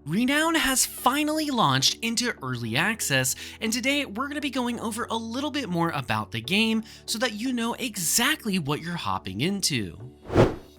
Renown has finally launched into early access, and today we're going to be going over a little bit more about the game so that you know exactly what you're hopping into.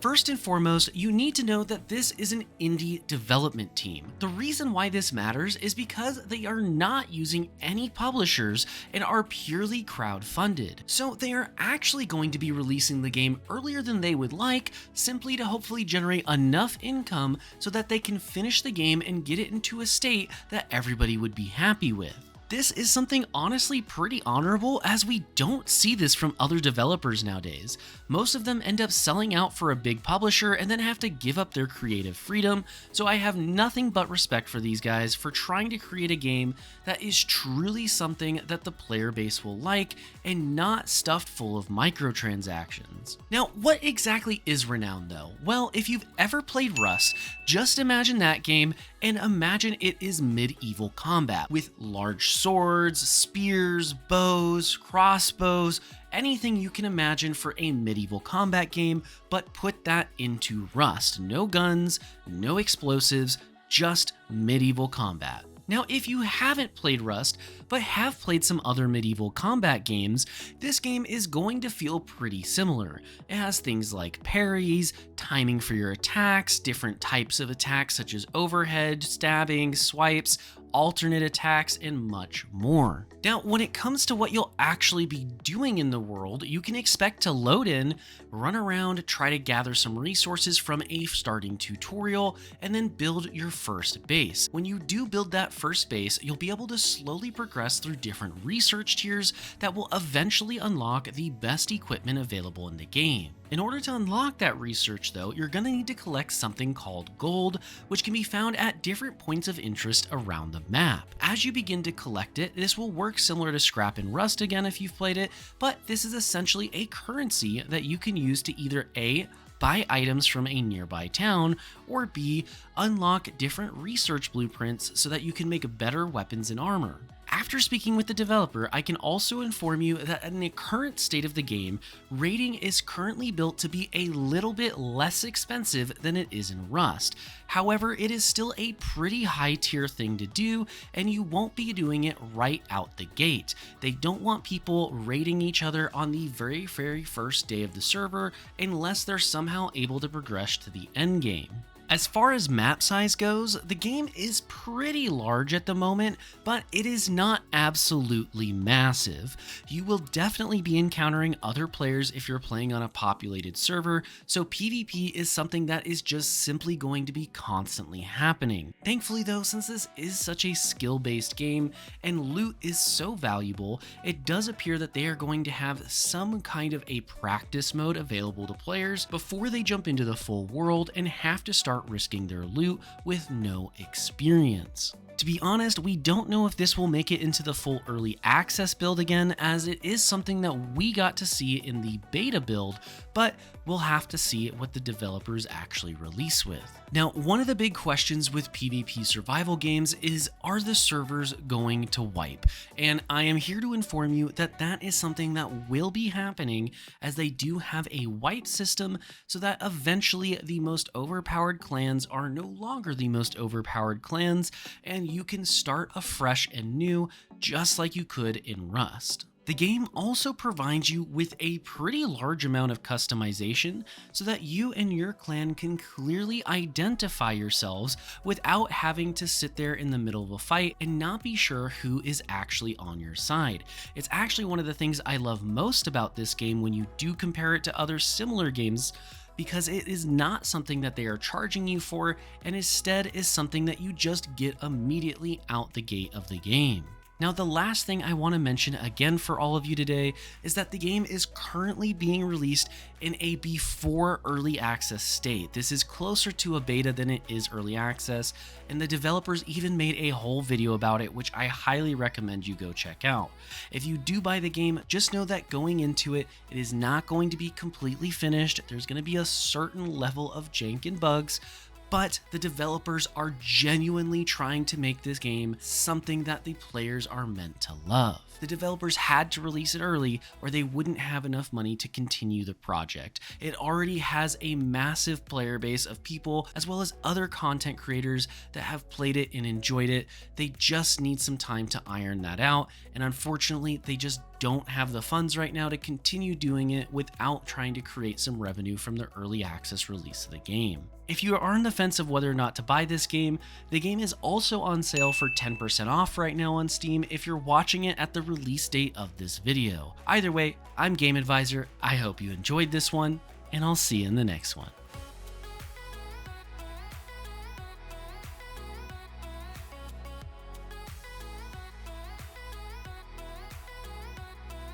First and foremost, you need to know that this is an indie development team. The reason why this matters is because they are not using any publishers and are purely crowd-funded. So they are actually going to be releasing the game earlier than they would like, simply to hopefully generate enough income so that they can finish the game and get it into a state that everybody would be happy with. This is something honestly pretty honorable, as we don't see this from other developers nowadays. Most of them end up selling out for a big publisher and then have to give up their creative freedom, so I have nothing but respect for these guys for trying to create a game that is truly something that the player base will like and not stuffed full of microtransactions. Now, what exactly is Renown though? Well, if you've ever played Rust, just imagine that game and imagine it is medieval combat with large swords, spears, bows, crossbows, anything you can imagine for a medieval combat game, but put that into Rust. No guns, no explosives, just medieval combat. Now, if you haven't played Rust, but have played some other medieval combat games, this game is going to feel pretty similar. It has things like parries, timing for your attacks, different types of attacks such as overhead, stabbing, swipes, alternate attacks, and much more. Now, when it comes to what you'll actually be doing in the world, you can expect to load in, run around, try to gather some resources from a starting tutorial, and then build your first base. When you do build that first base, you'll be able to slowly progress through different research tiers that will eventually unlock the best equipment available in the game. In order to unlock that research though, you're going to need to collect something called gold, which can be found at different points of interest around the map. As you begin to collect it, this will work similar to scrap and rust again if you've played it, but this is essentially a currency that you can use to either A, buy items from a nearby town, or B, unlock different research blueprints so that you can make better weapons and armor. After speaking with the developer, I can also inform you that in the current state of the game, raiding is currently built to be a little bit less expensive than it is in Rust. However, it is still a pretty high tier thing to do, and you won't be doing it right out the gate. They don't want people raiding each other on the very first day of the server unless they're somehow able to progress to the end game. As far as map size goes, the game is pretty large at the moment, but it is not absolutely massive. You will definitely be encountering other players if you're playing on a populated server, so PvP is something that is just simply going to be constantly happening. Thankfully though, since this is such a skill-based game and loot is so valuable, it does appear that they are going to have some kind of a practice mode available to players before they jump into the full world and have to start risking their loot with no experience. To be honest, we don't know if this will make it into the full early access build again, as it is something that we got to see in the beta build, but we'll have to see what the developers actually release with. Now, one of the big questions with PvP survival games is, are the servers going to wipe? And I am here to inform you that that is something that will be happening, as they do have a wipe system so that eventually the most overpowered clans are no longer the most overpowered clans, and you can start afresh and new just like you could in Rust. The game also provides you with a pretty large amount of customization so that you and your clan can clearly identify yourselves without having to sit there in the middle of a fight and not be sure who is actually on your side. It's actually one of the things I love most about this game when you do compare it to other similar games, because it is not something that they are charging you for, and instead is something that you just get immediately out the gate of the game. Now, the last thing I want to mention again for all of you today is that the game is currently being released in a before early access state. This is closer to a beta than it is early access, and the developers even made a whole video about it, which I highly recommend you go check out. If you do buy the game, just know that going into it, it is not going to be completely finished. There's going to be a certain level of jank and bugs, but the developers are genuinely trying to make this game something that the players are meant to love. The developers had to release it early or they wouldn't have enough money to continue the project. It already has a massive player base of people as well as other content creators that have played it and enjoyed it. They just need some time to iron that out, and unfortunately they just don't have the funds right now to continue doing it without trying to create some revenue from the early access release of the game. If you are on the fence of whether or not to buy this game, the game is also on sale for 10% off right now on Steam if you're watching it at the release date of this video. Either way, I'm Game Advisor, I hope you enjoyed this one, and I'll see you in the next one.